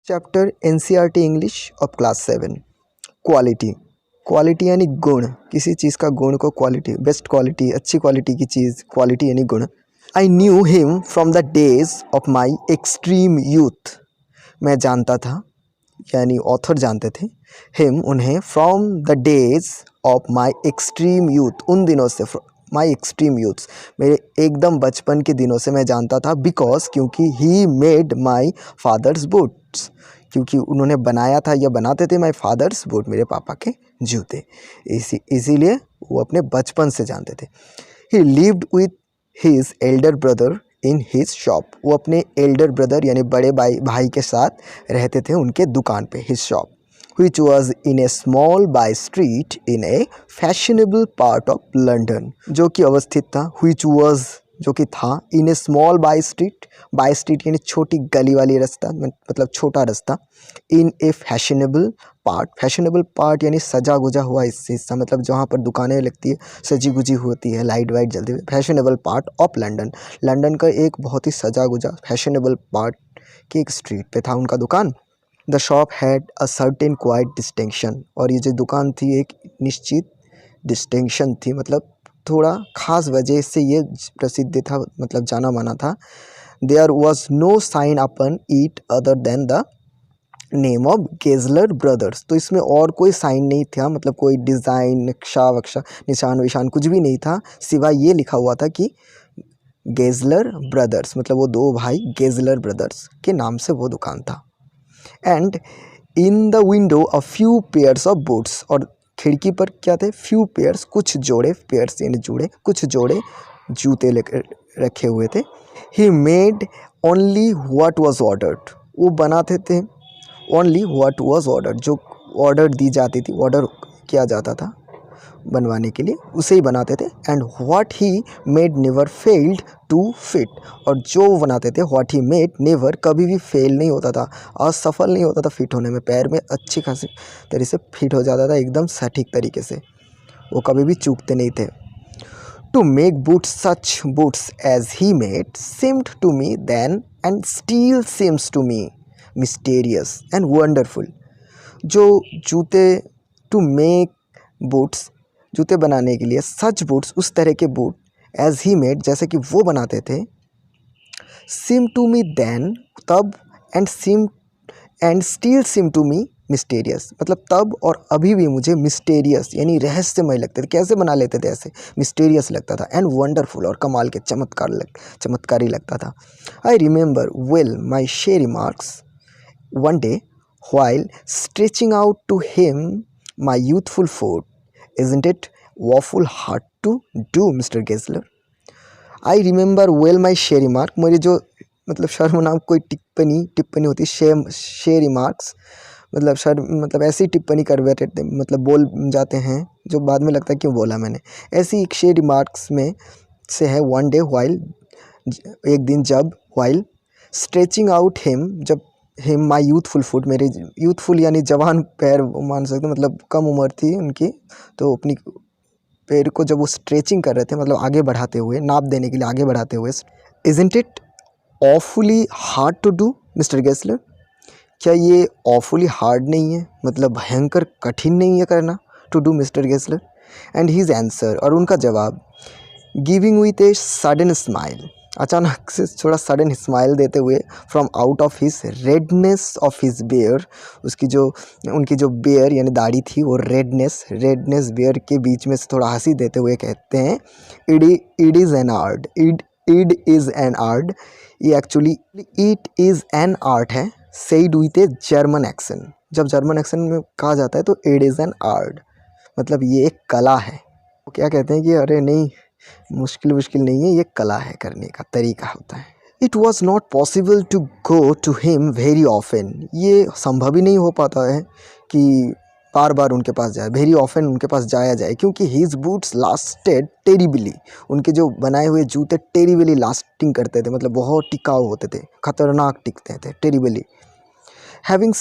Chapter NCERT English of class 7 quality. Quality यानी गुण, किसी चीज़ का गुण को क्वालिटी, बेस्ट क्वालिटी, अच्छी क्वालिटी की चीज़, क्वालिटी यानी गुण। I knew him from the days of my extreme youth. मैं जानता था, यानी ऑथर जानते थे, हिम उन्हें, from the days of my extreme youth, उन दिनों से, माई एक्सट्रीम यूथ, मेरे एकदम बचपन के दिनों से मैं जानता था। बिकॉज, क्योंकि he made my father's boots, क्योंकि उन्होंने बनाया था या बनाते थे माई फादर्स बूट, मेरे पापा के जूते। इसीलिए वो अपने बचपन से जानते थे। ही lived with his Elder brother in his shop. वो अपने एल्डर ब्रदर यानी बड़े भाई के साथ रहते थे उनके दुकान पे, his shop, which was in a small by street in a fashionable part of London, जो कि अवस्थित था, which was जो कि था, in a small by street यानी छोटी गली वाली रास्ता, मतलब छोटा रास्ता, in a fashionable part यानी सजा गुजा हुआ हिस्सा, मतलब जहाँ पर दुकानें लगती है, सजी गुजी होती है, लाइट वाइट जलती है, fashionable part of London, London का एक बहुत ही सजा गुजा फैशनेबल पार्ट की एक स्ट्रीट पे था उनका दुकान। The shop had a certain quite distinction, और ये जो दुकान थी एक निश्चित डिस्टिंक्शन थी, मतलब थोड़ा ख़ास वजह से ये प्रसिद्ध था, मतलब जाना माना था। There was no sign upon it other than the name of Gessler brothers. तो इसमें और कोई साइन नहीं था, मतलब कोई डिज़ाइन, नक्शा वक्शा, निशान विशान कुछ भी नहीं था, सिवाय ये लिखा हुआ था कि गेजलर ब्रदर्स, मतलब वो दो भाई गेजलर ब्रदर्स के नाम से वो दुकान था। And in the window a few pairs of boots, और खिड़की पर क्या थे, फ्यू पेयर्स, कुछ जोड़े, पेयर्स यानी जोड़े, कुछ जोड़े जूते लेकर रखे हुए थे। He made only what was ordered, वो बनाते थे ओनली व्हाट वाज ऑर्डर्ड, जो ऑर्डर दी जाती थी, ऑर्डर किया जाता था बनवाने के लिए, उसे ही बनाते थे। And what he made never failed to fit, और जो बनाते थे व्हाट ही मेड नेवर, कभी भी फेल नहीं होता था, असफल नहीं होता था फिट होने में, पैर में अच्छी खासी तरीके से फिट हो जाता था, एकदम सटीक तरीके से, वो कभी भी चूकते नहीं थे। To make boots such boots as he made seemed to me then and still seems to me mysterious and wonderful। जो जूते, टू मेक बूट्स, जूते बनाने के लिए, सच बूट्स, उस तरह के बूट, एज ही मेड, जैसे कि वो बनाते थे, सीम टू मी देन, तब, and still seem to me mysterious, मतलब तब और अभी भी मुझे मिस्टेरियस यानी रहस्यमय लगते थे। कैसे बना लेते थे ऐसे, मिस्टेरियस लगता था। एंड वंडरफुल, और कमाल के, चमत्कारी लगता था। आई रिमेंबर वेल माई शे remarks one day while stretching out to him my youthful foot, isn't it awful hard to do, Mr. Gessler? I remember well my share remark, मेरी जो मतलब शर्मनाक कोई टिप्पणी होती, शे रिमार्क्स, मतलब मतलब ऐसी टिप्पणी कर बैठे थे, मतलब बोल जाते हैं जो बाद में लगता है क्यों बोला मैंने, ऐसी एक शे रिमार्क्स में से है। वन डे while, एक दिन जब, while stretching out him, जब हिम माई यूथफुल फुट, मेरे यूथफुल यानी जवान पैर मान सकते, मतलब कम उम्र थी उनकी, तो अपनी पैर को जब वो स्ट्रेचिंग कर रहे थे, मतलब आगे बढ़ाते हुए, नाप देने के लिए आगे बढ़ाते हुए, isn't it awfully hard to do, mister Gessler? क्या ये ऑफुली हार्ड नहीं है, मतलब भयंकर कठिन नहीं है करना, to do, mister Gessler? And his answer, और उनका जवाब, giving with a sudden smile, अचानक से थोड़ा सडन स्माइल देते हुए, from out of his redness of his beard, उसकी जो, उनकी जो बेयर यानी दाढ़ी थी, वो रेडनेस बेयर के बीच में से थोड़ा हंसी देते हुए कहते हैं, it is an art, it is an art, ये actually it is an art है, said with a German accent. जब जर्मन एक्सेंट में कहा जाता है तो इट इज़ एन आर्ट, मतलब ये एक कला है। वो क्या कहते हैं कि अरे नहीं, मुश्किल नहीं है, ये कला है, करने का तरीका होता है। It was not possible to go to him very often, ये संभव ही नहीं हो पाता है कि बार बार उनके पास जाए, वेरी ऑफन उनके पास जाया जाए, क्योंकि हिज बूट्स लास्टेड टेरिबली, उनके जो बनाए हुए जूते टेरिबली लास्टिंग करते थे, मतलब बहुत टिकाऊ होते थे, खतरनाक टिकते थे, terribly. Having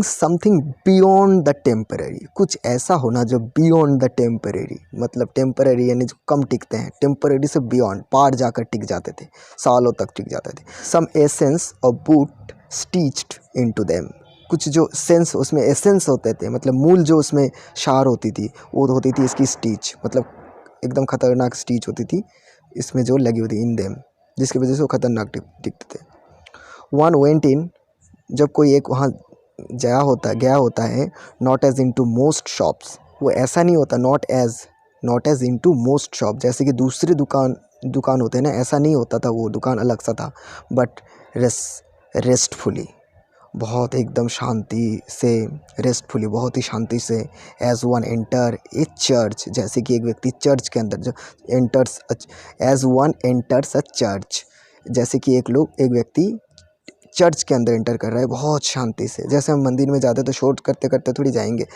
something beyond the temporary, कुछ ऐसा होना जो बियॉन्ड द टेम्पररी, मतलब टेम्पररी यानी जो कम टिकते हैं, टेम्पररी से बियॉन्ड, पार जाकर टिक जाते थे, सालों तक टिक जाते थे। Some essence of boot stitched into them, कुछ जो सेंस उसमें एसेंस होते थे, मतलब मूल जो उसमें शार होती थी वो होती थी इसकी स्टीच, मतलब एकदम खतरनाक स्टीच होती थी इसमें जो लगी होती इन देम, जिसकी वजह से वो खतरनाक दिखते थे। वन वेंट इन, जब कोई एक वहाँ गया होता है, not as in to most shops, वो ऐसा नहीं होता, not as in to most shop, जैसे कि दूसरे दुकान होते हैं ना, ऐसा नहीं होता था, वो दुकान अलग सा था, बट रेस्टफुली, बहुत एकदम शांति से, रेस्टफुली बहुत ही शांति से, as one enter a church, जैसे कि एक व्यक्ति चर्च के अंदर जो enters, as one enters a church, जैसे कि एक व्यक्ति चर्च के अंदर एंटर कर रहा है बहुत शांति से। जैसे हम मंदिर में जाते तो शोर करते करते थोड़ी जाएंगे,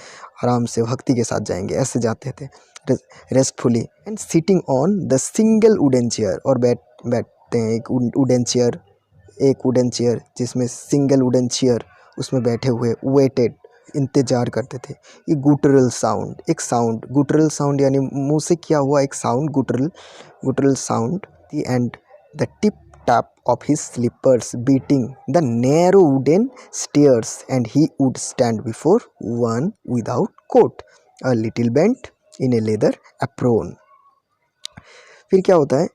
आराम से भक्ति के साथ जाएंगे, ऐसे जाते थे restfully. And sitting on the single wooden chair, और बैठते हैं एक वुडन चेयर जिसमें सिंगल वुडन चेयर, उसमें बैठे हुए वेटेड, इंतजार करते थे। ये गुटरल साउंड, एक साउंड, गुटरल साउंड यानी मुंह से किया हुआ एक sound, guttural sound, and the tip tap of his slippers beating the narrow wooden stairs, and he would stand before one without coat, a little bent in a leather apron. फिर क्या होता है,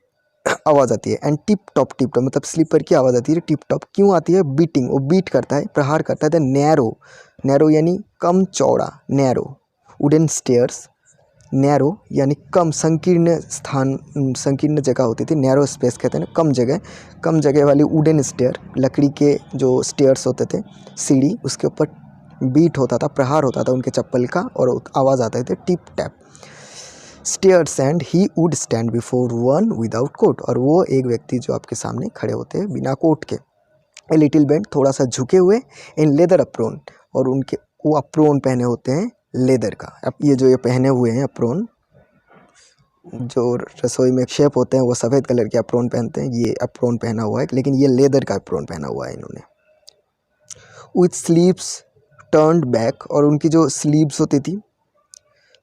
आवाज़ आती है, एंड टिप टॉप मतलब sleeper की आवाज़ आती है। टिप टॉप क्यों आती है, बीटिंग, वो बीट करता है, प्रहार करता है। द नैरो यानी कम चौड़ा, नैरो वुडन स्टेयर्स, नैरो यानी कम, संकीर्ण जगह होती थी, नैरो स्पेस कहते हैं ना, कम जगह वाली वुडन स्टेयर, लकड़ी के जो स्टेयर्स होते थे, सीढ़ी, उसके ऊपर बीट होता था, प्रहार होता था उनके चप्पल का, और आवाज़ आता था tip tap stairs, and he would stand before one without coat, और वो एक व्यक्ति जो आपके सामने खड़े होते हैं बिना कोट के। ए लिटिल बेंट, थोड़ा सा झुके हुए, इन लेदर अप्रोन, और उनके वो अप्रोन पहने होते हैं लेदर का। अब ये पहने हुए हैं अप्रोन, जो रसोई में शेफ होते हैं वो सफ़ेद कलर के अप्रोन पहनते हैं, ये अप्रोन पहना हुआ है, लेकिन ये लेदर का अप्रोन पहना हुआ है इन्होंने। विथ स्लीव्स टर्न्ड बैक, और उनकी जो स्लीव्स होती थी,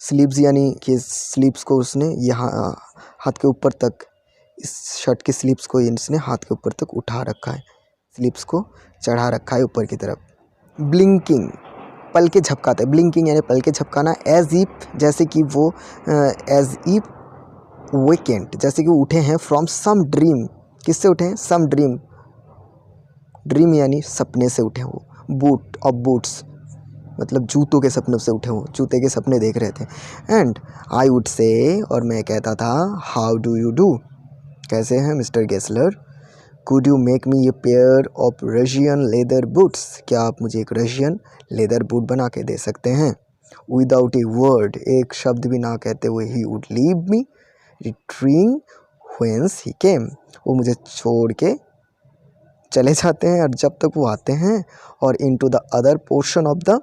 स्लीव्स यानी कि स्लीव्स को उसने यहाँ हाथ के ऊपर तक, इस शर्ट की स्लीव्स को इसने हाथ के ऊपर तक उठा रखा है, स्लीव्स को चढ़ा रखा है ऊपर की तरफ। ब्लिंकिंग, पल के झपकाते, ब्लिंकिंग यानी पल के झपकाना। एज इफ, जैसे कि वो एज इफ वेकेंट, जैसे कि उठे हैं फ्रॉम सम ड्रीम, किससे उठे हैं, सम ड्रीम, ड्रीम यानी सपने से उठे हो। बूट ऑफ बूट्स मतलब जूतों के सपनों से उठे हो, जूते के सपने देख रहे थे। एंड आई वुड से, और मैं कहता था, हाउ डू यू डू, कैसे हैं mister Gessler, could you make me a pair of Russian leather boots, क्या आप मुझे एक रशियन लेदर बूट बना के दे सकते हैं। विदाउट ए वर्ड, एक शब्द भी ना कहते हुए, ही वुड लीव मी रिट्रीइंग व्हेंस ही केम, वो मुझे छोड़ के चले जाते हैं, और जब तक वो आते हैं, और into the other portion of the,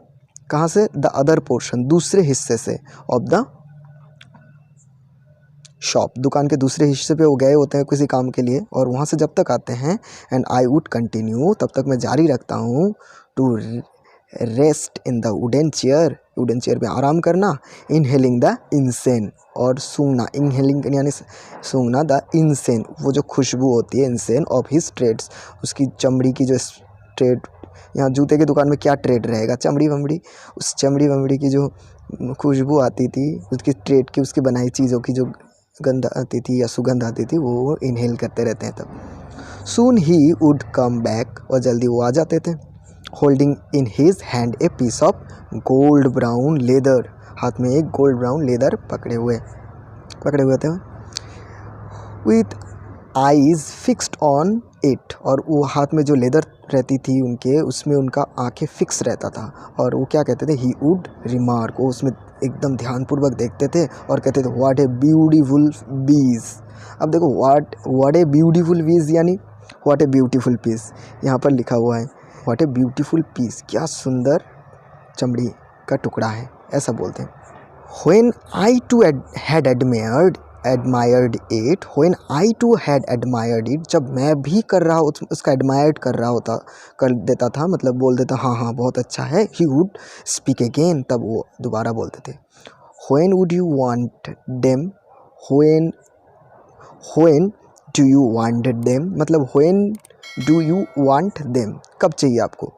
कहाँ से, द अदर पोर्शन, दूसरे हिस्से से, ऑफ द शॉप, दुकान के दूसरे हिस्से पे वो गए होते हैं किसी काम के लिए, और वहाँ से जब तक आते हैं, एंड आई वुड कंटिन्यू, तब तक मैं जारी रखता हूँ, to rest in the wooden chair में आराम करना, इनहेलिंग द इंसेन, और सूंघना, इनहेलिंग यानी सूंघना, द इंसेन, वो जो खुशबू होती है इंसेन, ऑफ हिज ट्रेड्स, उसकी चमड़ी की जो ट्रेड, यहाँ जूते की दुकान में क्या ट्रेड रहेगा, चमड़ी वमड़ी, उस चमड़ी वमड़ी की जो खुशबू आती थी, उसकी ट्रेड की, उसकी बनाई चीज़ों की जो गंध आती थी या सुगंध आती थी, वो इनहेल करते रहते हैं तब। सून ही वुड कम बैक, और जल्दी वो आ जाते थे, holding in his hand a piece of gold brown leather, हाथ में एक गोल्ड ब्राउन लेदर पकड़े हुए थे, with eyes fixed on it, और वो हाथ में जो लेदर रहती थी उनके, उसमें उनका आंखें फिक्स रहता था, और वो क्या कहते थे, ही वुड रिमार्क, वो उसमें एकदम ध्यानपूर्वक देखते थे और कहते थे, व्हाट ए ब्यूटीफुल बीज। अब देखो, व्हाट ए ब्यूटीफुल बीज यानी व्हाट ए ब्यूटीफुल पीस, यहाँ पर लिखा हुआ है, व्हाट ए ब्यूटीफुल पीस, क्या सुंदर चमड़ी का टुकड़ा है, ऐसा बोलते हैं। When I too had admired it, when I too had admired it, जब मैं भी कर देता था, मतलब बोल देता, हाँ बहुत अच्छा है, he would speak again, तब वो दोबारा बोलते थे, when would you want them, when do you wanted them, मतलब when do you want them, कब चाहिए आपको?